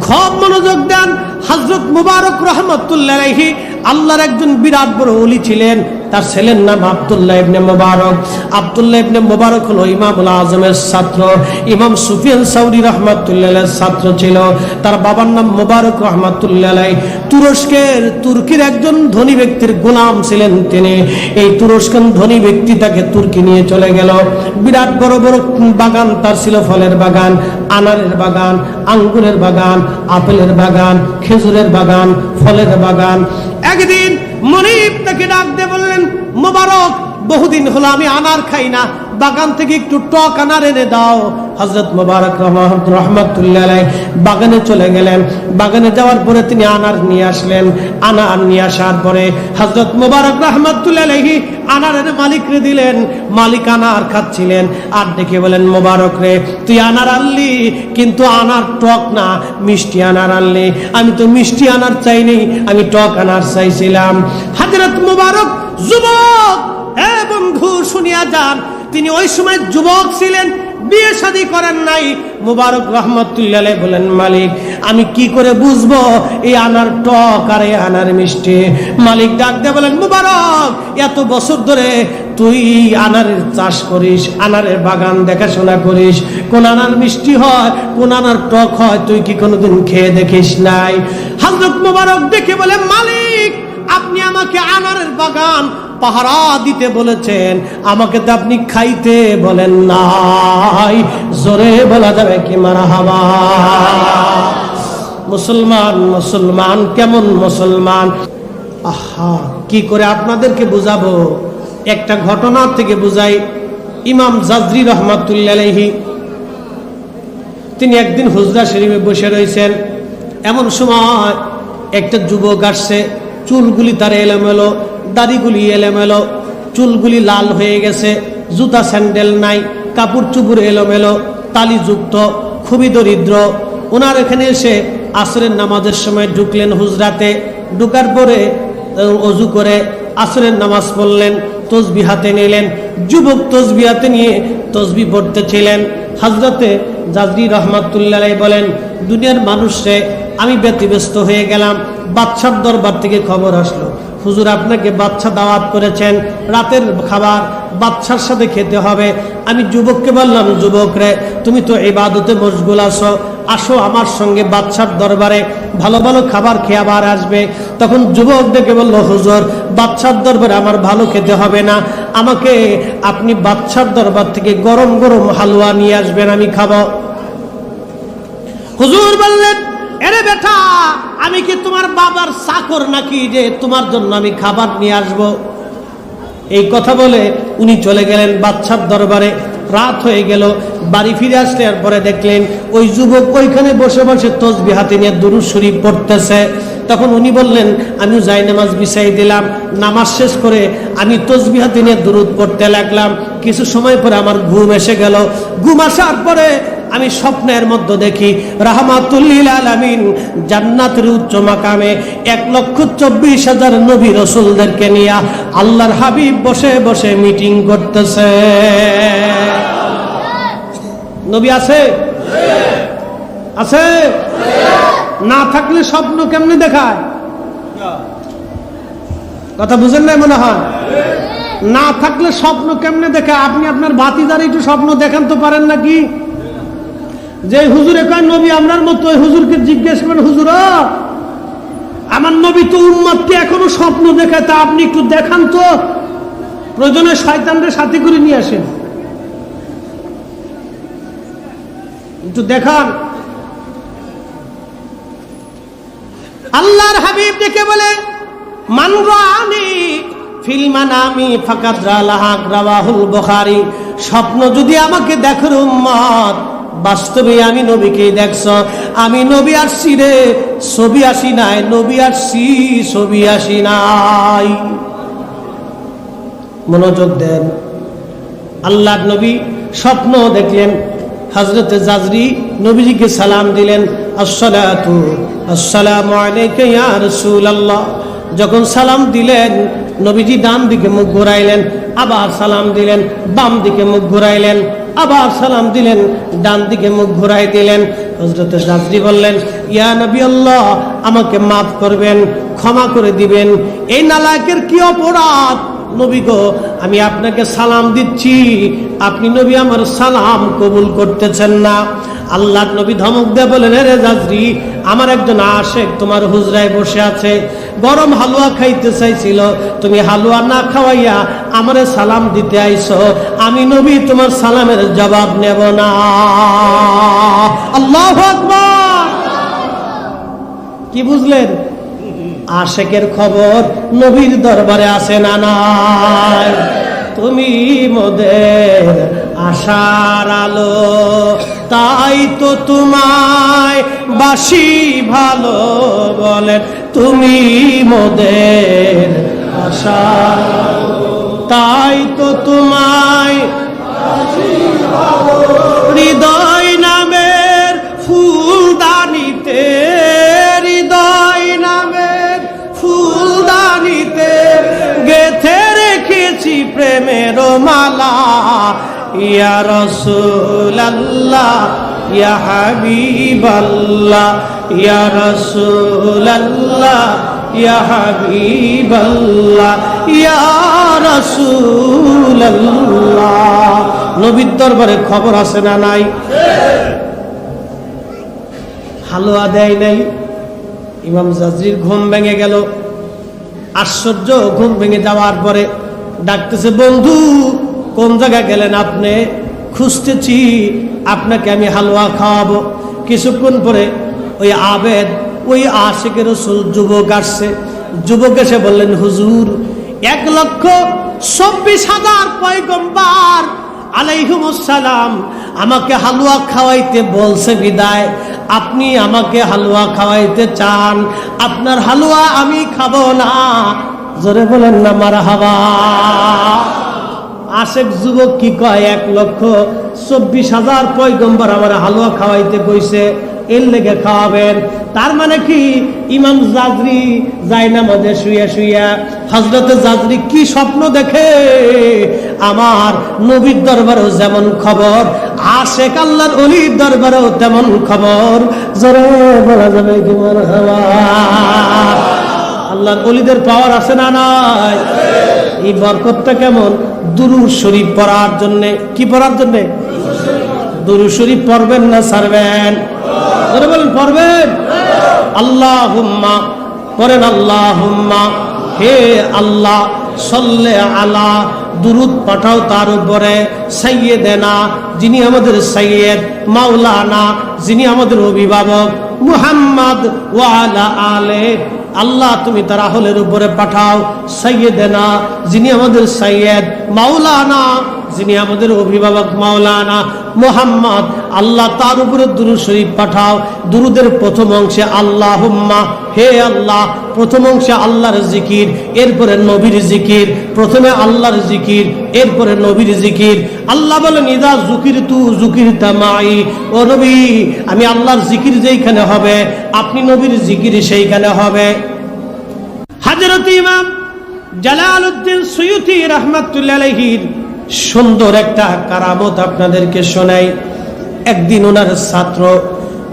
খুব মনোযোগ দেন। হযরত মুবারক রাহমাতুল্লাহ আলাইহি আল্লাহর একজন বিরাট বড় ওলি ছিলেন। তার ছেলের নাম আব্দুল্লাহ ইবনে মুবারক। আব্দুল্লাহ ইবনে মুবারক হলো ইমামুল আজমের ছাত্র, ইমাম সুফিয়ান সাউরি রাহমাতুল্লাহ আলাইহির ছাত্র ছিল। তার বাবার নাম মুবারক রাহমাতুল্লাহ আলাইহি তুর্কির একজন ধনী ব্যক্তির গোলাম ছিলেন তিনি। এই তুরস্কের ধনী ব্যক্তি তাকে তুর্কি নিয়ে চলে গেল। বিরাট বড় বড় বাগান তার ছিল, ফলের বাগান, আনারের বাগান, আঙ্গুরের বাগান, আপেলের বাগান, খেজুরের বাগান, ফলের বাগান। একদিন মনিব তাকে ডাক দিয়ে বললেন, মোবারক, বহুদিন হলো আমি আনার খাই না, বাগান থেকে একটু টক আনার এনে দাও। হযরত মুবারক রাহমাতুল্লাহ আলাইহি বাগানে চলে গেলেন। বাগানে যাওয়ার পরে তিনি আনার নিয়ে আসলেন। আনার নিয়ে আসার পরে হযরত মুবারক রাহমাতুল্লাহ আলাইহি আনারের মালিকরে দিলেন। মালিক আনার খাচ্ছিলেন আর দেখে বলেন, মোবারক রে, তুই আনার আনলি, কিন্তু আনার টক না, মিষ্টি আনার আনলি। আমি তো মিষ্টি আনার চাইনি, আমি টক আনার চাইছিলাম। হযরত মুবারক যুবক, বন্ধু শুনিয়া যান, তিনি ওই সময় যুবক ছিলেন, বিয়ে শাদী করেন নাই। মুবারক রাহমাতুল্লাহ আলাইহি বলেন, মালিক, আমি কি করে বুঝবো এই আনার টক আর এই আনার মিষ্টি? মালিক ডাক দিয়ে বলেন, মুবারক, এত বছর ধরে তুই আনারের চাষ করিস, আনারের বাগান দেখাশোনা করিস, কোন আনার মিষ্টি হয়, কোন আনার টক হয়, তুই কি কোনোদিন খেয়ে দেখিস নাই? হযরত মুবারক দেখে বলে, মালিক, আপনি আমাকে আনারের বাগান পাহারা দিতে বলেছেন, আমাকে তো আপনি খাইতে বলেন নাই। জোরে বলা যাবে কি মারহাবা? মুসলমান, মুসলমান কেমন মুসলমান? আহা, কি করে আপনাদেরকে বুঝাবো? একটা ঘটনা থেকে বুঝাই। ইমাম জাজরি রাহমাতুল্লাহ আলাইহি তিনি একদিন হুজরা শরীফে বসে রয়েছেন। এমন সময় একটা যুবক আসছে, চুলগুলি তার এলোমেলো, দাড়িগুলি এলোমেলো, চুলগুলি লাল হয়ে গেছে, জুতা স্যান্ডেল নাই, কাপড় চুপড় এলোমেলো, তালিযুক্ত, খুবই দরিদ্র। ওনার এখানে এসে আসরের নামাজের সময় ঢুকলেন হুজরাতে। ঢুকার পরে অজু করে আসরের নামাজ পড়লেন, তসবিহ হাতে নিলেন। যুবক তসবিহ হাতে নিয়ে তসবিহ পড়তেছিলেন। হযরতে জাজরি রাহমাতুল্লাহ আলাইহি বলেন, দুনিয়ার মানুষে আমি ব্যতিব্যস্ত হয়ে গেলাম। বাদশার দরবার থেকে খবর আসলো, হুজুর আপনাকে বাদশা দাওয়াত করেছেন, রাতের খাবার বাদশার সাথে খেতে হবে। আমি যুবককে বললাম, যুবক রে, তুমি তো ইবাদতে মশগুল আছো, আসো আমার সঙ্গে বাদশার দরবারে, ভালো ভালো খাবার খেয়ে আবার আসবে। তখন যুবক দেখে বলল, হুজুর, বাদশার দরবারে আমার ভালো খেতে হবে না, আমাকে আপনি বাদশার দরবার থেকে গরম গরম হালুয়া নিয়ে আসবেন, আমি খাবো। হুজুর বললেন, এরে বেটা, আমি কি তোমার বাবার চাকর নাকি যে তোমার জন্য আমি খাবার নিয়ে আসব? এই কথা বলে উনি চলে গেলেন বাদশার দরবারে। রাত হয়ে গেল। বাড়ি ফিরে আসলে পরে দেখলেন ওই যুবক ওইখানে বসে বসে তসবিহ হাতে নিয়ে দুরূদ শরীফ পড়তেছে। তখন উনি বললেন, আমি যাই নামাজ বিছাই দিলাম। নামাজ শেষ করে আমি তসবিহ হাতে নিয়ে দুরূদ পড়তে লাগলাম। কিছু সময় পরে আমার ঘুম এসে গেল। ঘুম আসার পরে আমি স্বপ্নের মধ্যে দেখি রাহমাতুল লিল আলামিন জান্নাতের উচ্চ মাকামে 1,24,000 নবী রাসূলদেরকে নিয়ে আল্লাহর হাবিব বসে বসে মিটিং করতেছে। নবী আছে? আছে? না থাকলে স্বপ্ন কেমনে দেখায়? কথা বুঝেন না মনে হয়? না থাকলে স্বপ্ন কেমনে দেখায়? আপনি আপনার ভাতিজার একটু স্বপ্ন দেখান তো পারেন নাকি? যে হুজুরে কয় নবী আমরার মতো, ওই হুজুরকে জিজ্ঞেস করেন, হুজুর আমার নবী তো উম্মতকে এখনো স্বপ্ন দেখায়, তা আপনি একটু দেখান তো, প্রয়োজনে শয়তানদের সাথে করে নিয়ে আসেন, একটু দেখান। আল্লাহর হাবিব দেখে বলে, মান রাআনি ফিল মানামি ফাকাদ রালাহাক, রাওয়াহুল বুখারী। স্বপ্ন যদি আমাকে দেখের উম্মত, বাস্তবে আমি নবীকেই দেখছ। আমি নবী আসছি রে, ছবি আসি নাই, নবী আসছি, ছবি আসি নাই। মনোযোগ দেন। আল্লাহর নবী স্বপ্ন দেখলেন। হযরতে জাজরি নবীজিকে সালাম দিলেন, আসসালাতু আসসালামু আলাইকা ইয়া রাসূলুল্লাহ। যখন সালাম দিলেন, নবীজি ডান দিকে মুখ ঘুরাইলেন, আবার সালাম দিলেন, বাম দিকে মুখ ঘুরাইলেন, আবার সালাম দিলেন, ডান দিকে মুখ ঘুরাই দিলেন। হযরত জাজরি বললেন, ইয়া নবী আল্লাহ, আমাকে মাফ করবেন, ক্ষমা করে দিবেন। এই নালায়েকের কি অপরাধ? নবী গো, আমি আপনাকে সালাম দিচ্ছি, আপনি নবী আমার সালাম কবুল করতেছেন না। আল্লাহর নবী ধমক দিয়ে বলেন, রে জাজরি, আমার একজন আশেক তোমার হুজরায় বসে আছে, গরম হালুয়া খাইতে চাইছিল, তুমি হালুয়া না খাওয়াইয়া আমারে সালাম দিতে আইছো, আমি নবী তোমার সালামের জবাব নেব না। আল্লাহু আকবার। কি বুঝলেন? আশেকের খবর নবীর দরবারে আসে না নাই? তুমি মোদের আশার আলো, তাই তো তোমায় বাসি ভালো বলেন, তুমি মোদের আশার আলো, তাই তো তোমায় বাসি ভালো। হৃদয় নামের ফুলদানিতে, হৃদয় নামের ফুলদানিতে গেথে রেখেছি প্রেমের মালা, ইয়া রাসূলুল্লাহ, ইয়া হাবিবাল্লাহ, ইয়া রাসূলুল্লাহ, ইয়া হাবিবাল্লাহ, ইয়া রাসূলুল্লাহ। নবীর দরবারে খবর আছে না নাই? হালুয়া দেয় নাই। ইমাম জাজরির ঘুম ভেঙে গেল। আশ্চর্য, ঘুম ভেঙে যাওয়ার পরে ডাকতেছে, বন্ধু কোন জায়গায় গেলেন আপনি? খুঁজতেছি আপনাকে, আমি হালুয়া খাওয়াবো। কিছুক্ষণ পরে ওই আবেদ, ওই আশিকের রাসূল যুবক আসছে। যুবক এসে বললেন, হুজুর, 1,24,000 পয়গম্বর আলাইহিমুস সালাম আমাকে হালুয়া খাওয়াইতে বলছে বিদায়, আপনি আমাকে হালুয়া খাওয়াইতে চান, আপনার হালুয়া আমি খাবো না। জোরে বলেন না মারহাবা। আশেক যুবক কি কয়, 1,24,000 পয়গম্বর আমার হালুয়া খাওয়াইতে কইছে, এর লেগে খাওয়াবেন। তার মানে কি, ইমাম জাজরি যায় নামাজে শুয়ে শুইয়া হযরত জাজরি কি স্বপ্ন দেখে, আমার নবীর দরবারেও যেমন খবর, আশেক আল্লাহর ওলির দরবারেও তেমন খবর। জোরে বলা যাবে কি মারহাবা। আল্লাহর ওলিদের পাওয়ার আছে না নাই? এই বরকতটা কেমন? দুরূদ শরীফ পড়ার জন্য। কি পড়ার জন্য? দুরূদ শরীফ পড়বেন না ছাড়বেন? জোরে বলেন, পড়বেন। আল্লাহুম্মা পড়েন, আল্লাহুম্মা, হে আল্লাহ, সাল্লি আলা, দুরূদ পাঠাও তার উপরে, সাইয়্যিদানা, যিনি আমাদের সাইয়্যিদ, মাওলানা, যিনি আমাদের অভিভাবক, মুহাম্মদ ওয়া আলা আলে, আল্লাহ তুমি তার আহলের উপরে পাঠাও, সাইয়্যিদানা, যিনি আমাদের সাইয়্যিদ, মাওলানা, যিনি আমাদের অভিভাবক মাওলানা মুহাম্মদ, আল্লাহ তার উপরে দুরূদ শরীফ পাঠাও। দুরূদের প্রথম অংশে আল্লাহুম্মা, হে আল্লাহ, প্রথম অংশে আল্লাহর জিকির, এরপরে নবীর জিকির, প্রথমে আল্লাহর জিকির, এরপরে নবীর জিকির। আল্লাহ বলেন, ইদা যুকিরতু যুকিরতা মাই, ও নবী, আমি আল্লাহর জিকির যেইখানে হবে, আপনি নবীর জিকির সেইখানে হবে। হযরত ইমাম জালালউদ্দিন সুয়ুতি রাহমাতুল্লাহি আলাইহির সুন্দর একটা কারামত আপনাদেরকে শোনাই। একদিন ওনার ছাত্র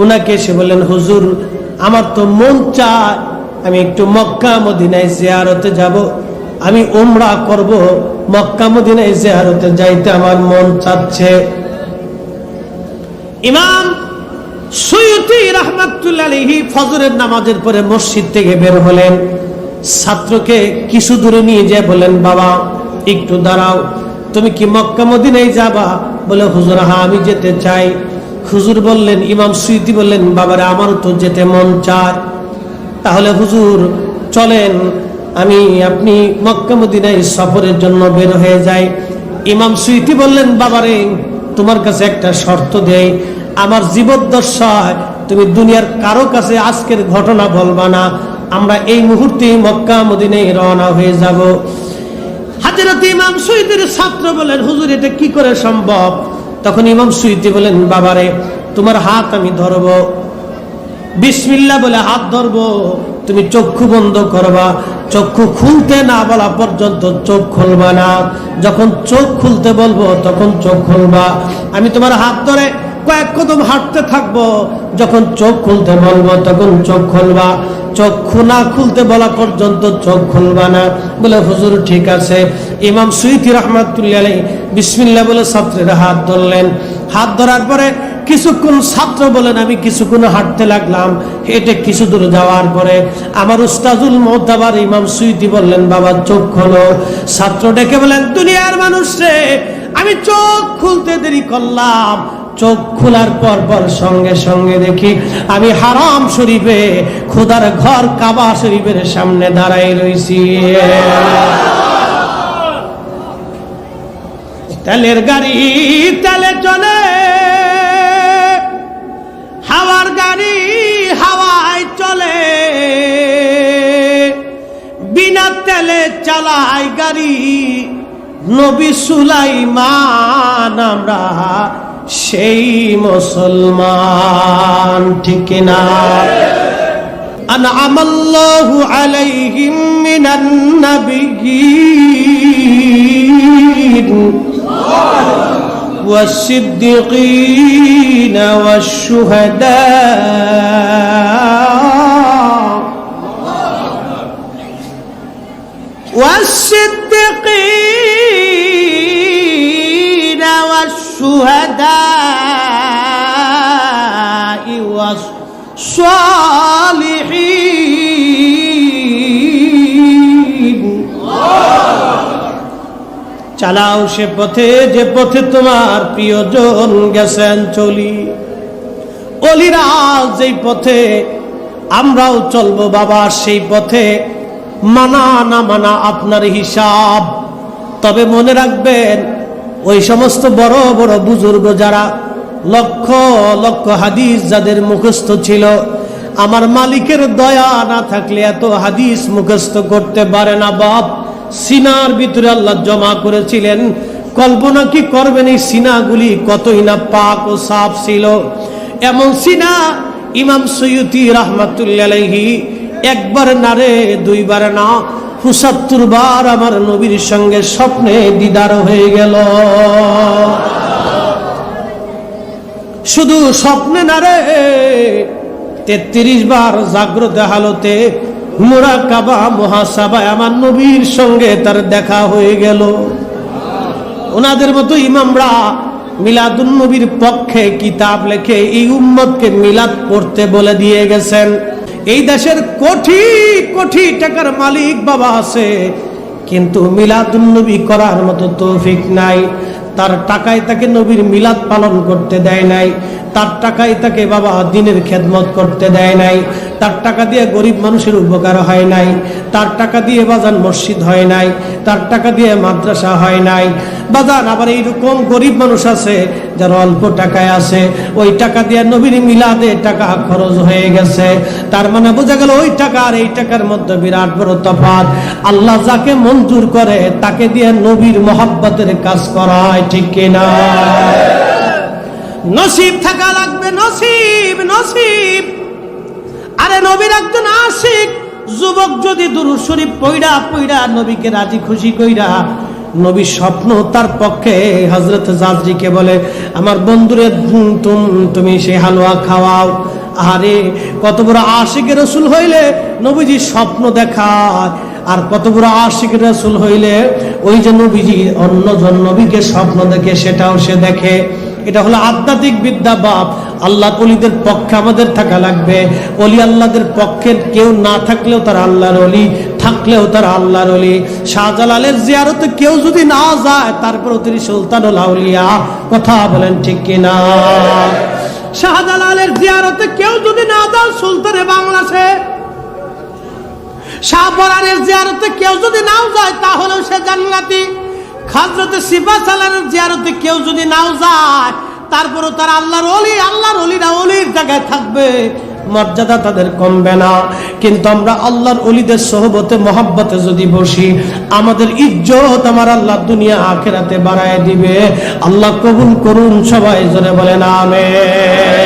ওনাকে এসে বললেন, হুজুর, আমার তো মন চায় আমি একটু মক্কা মদিনায় জিয়ারতে যাব, আমি উমরা করব, মক্কা মদিনায় জিয়ারতে যাইতে আমার মন চাচ্ছে। ইমাম সুয়ুতি রাহমাতুল্লাহি আলাইহি ফজরের নামাজের পরে মসজিদ থেকে বের হলেন। ছাত্রকে কিছু দূরে নিয়ে যেয়ে বলেন, বাবা একটু দাঁড়াও, তুমি কি মক্কা মদিনায় যাবা? বলে, হুজুর হ্যাঁ আমি যেতে চাই। হুজুর বললেন, ইমাম সুয়ুতি বললেন, বাবারে আমারও তো যেতে মন চায়, তাহলে হুজুর চলেন আপনি মক্কা মদিনায় সফরের জন্য বের হয়ে যাই। ইমাম সুয়ুতি বললেন, বাবারে তোমার কাছে একটা শর্ত দেই, আমার জীবদ্দশায় তুমি দুনিয়ার কারো কাছে আজকের ঘটনা বলবা না, আমরা এই মুহূর্তে মক্কা মদিনায় রওনা হয়ে যাব। হযরত ইমাম সুয়ুতির ছাত্র বলেন, হুজুর এটা কি করে সম্ভব? তখন ইমাম সুয়ুতি বলেন, বাবারে তোমার হাত আমি ধরবো, বিসমিল্লাহ বলে হাত ধরবো, তুমি চক্ষু বন্ধ করবা, চক্ষু খুলতে না বলা পর্যন্ত চোখ খুলবা না, যখন চোখ খুলতে বলবো তখন চোখ খুলবা। আমি তোমার হাত ধরে কয়েক কদম হাঁটতে থাকবো, যখন চোখ খুলতে বলবো তখন চোখ খুলবা, চোখ না খুলতে বলা পর্যন্ত চোখ খুলবা না। বলে হুজুর ঠিক আছে। ইমাম সুয়ুতী রাহমাতুল্লাহি আলাইহি বিসমিল্লাহ বলে ছাত্রের হাত ধরলেন। হাত ধরার পরে কিছুক্ষণ ছাত্র বলেন আমি কিছুক্ষণ হাঁটতে লাগলাম। হেঁটে কিছু দূর যাওয়ার পরে আমার উস্তাজুল মুতাবার ইমাম সুয়ুতী বললেন বাবা চোখ খোলো। ছাত্র ডেকে বলেন দুনিয়ার মানুষ রে, আমি চোখ খুলতে দেরি করলাম, চোখ খোলার পর সঙ্গে সঙ্গে দেখি আমি হারাম শরীফে খোদার ঘর কাবা শরীফের সামনে দাঁড়াই রইছি। তেলের গাড়ি তেলে চলে, হাওয়ার গাড়ি হাওয়ায় চলে, বিনা তেলে চালায় গাড়ি নবী সুলাইমান আমরা সেই মুসলমান, ঠিক না? আনআমাল্লাহু আলাইহিম মিনান নাবিয়্যিন والصديقين والشهداء والصديقين والشهداء والصالحين। চালাও সে পথে যে পথে তোমার প্রিয়জন গেছেন চলি। অলিরা যেই পথে আমরাও চলবো বাবা সেই পথে, মানা না মানা আপনার হিসাব। তবে মনে রাখবেন ওই সমস্ত বড় বড় বুজুর্গ যারা লক্ষ লক্ষ হাদিস যাদের মুখস্থ ছিল, আমার মালিকের দয়া না থাকলে এত হাদিস মুখস্থ করতে পারে না বাপ। সিনার ভিতরে আল্লাহ জমা করেছিলেন, কল্পনা কি করবেন এই সিনাগুলি কতই না পাক ও সাফ ছিল। এমন সিনা ইমাম সুয়ুতী রাহমাতুল্লাহি আলাইহি একবার না রে দুইবার না ৭৫ বার আমার নবীর সঙ্গে স্বপ্নে দিদার হয়ে গেল। শুধু স্বপ্নে না রে, ৩৩ বার জাগ্রত হালতে মুরাকাবা মুহাসাবায় আমার নবীর সঙ্গে তার দেখা হয়ে গেল। ওনাদের মতো ইমামরা মিলাদুন নবীর পক্ষে কিতাব লেখে এই উম্মতকে মিলাদ পড়তে বলে দিয়ে গেছেন। এই দেশের কোটি কোটি টাকার মালিক বাবা আছে, কিন্তু মিলাদুন নবী করার মতো তৌফিক নাই। তার টাকায় তাকে নবীর মিলাদ পালন করতে দেয় নাই, তার টাকায় তাকে বাবা দ্বীনের খেদমত করতে দেয় নাই, তার টাকা দিয়ে গরিব মানুষের উপকার হয় নাই, তার টাকা দিয়ে বাজান মসজিদ হয় নাই, তার টাকা দিয়ে মাদ্রাসা হয় নাই বাজান। আবার এইরকম গরিব মানুষ আছে যারা অল্প টাকায় আছে, ওই টাকা দিয়ে নবীর মিলাদে টাকা খরচ হয়ে গেছে। তার মানে বোঝা গেল ওই টাকা আর এই টাকার মধ্যে বিরাট বড় তফাৎ। আল্লাহ যাকে মঞ্জুর করে তাকে দিয়ে নবীর মহব্বতের কাজ করায়, ঠিক কিনা? নসিব থাকা লাগবে, নসিব নসিব। আরে নবীর একজন আশিক যুবক যদি দুরূদ শরীফ পড়া পড়া নবীকে রাজি খুশি কইরা, নবী স্বপ্ন তার পক্ষে হযরত জাজরিকে বলে আমার বন্ধুরে তুমি সেই হালুয়া খাওয়াও। আরে কত বড় আশিক রাসূল হইলে নবীজি স্বপ্ন দেখায়, আর কত বড় আশিক রাসূল হইলে ওই যে নবীজি অন্যজন নবীকে স্বপ্ন দেখে সেটাও সে দেখে। এটা হলো আধ্যাত্মিক বিদ্যা বাপ। আল্লাহ ওলিদের পক্ষে আমাদের থাকা লাগবে। ওলি আল্লাহদের পক্ষে কেউ না থাকলেও তার আল্লাহর ওলি, থাকলেও তার আল্লাহর ওলি। শাহজালালের জিয়ারতে কেউ যদি না যায় তারপর তিনি সুলতানুল আউলিয়া। কথা বলেন ঠিক কিনা? শাহজালালের জিয়ারতে কেউ যদি না যায় সুলতানে বাংলাদেশে, শাহপরানের জিয়ারতে কেউ যদি নাও যায় তাহলে সে জান্নাতি। হযরত সিফাসালানের জিয়ারতে কেউ যদি নাও যায় তারপরও তারা আল্লাহর ওলি। আল্লাহর ওলিরা ওলির জায়গায় থাকবে, মর্যাদা তাদের কমবে না। কিন্তু আমরা আল্লাহর ওলিদের সোহবতে মহব্বতে যদি বসি, আমাদের ইজ্জত আমার আল্লাহ দুনিয়া আখিরাতে বাড়ায় দিবে। আল্লাহ কবুল করুন, সবাই জোরে বলেন আমিন।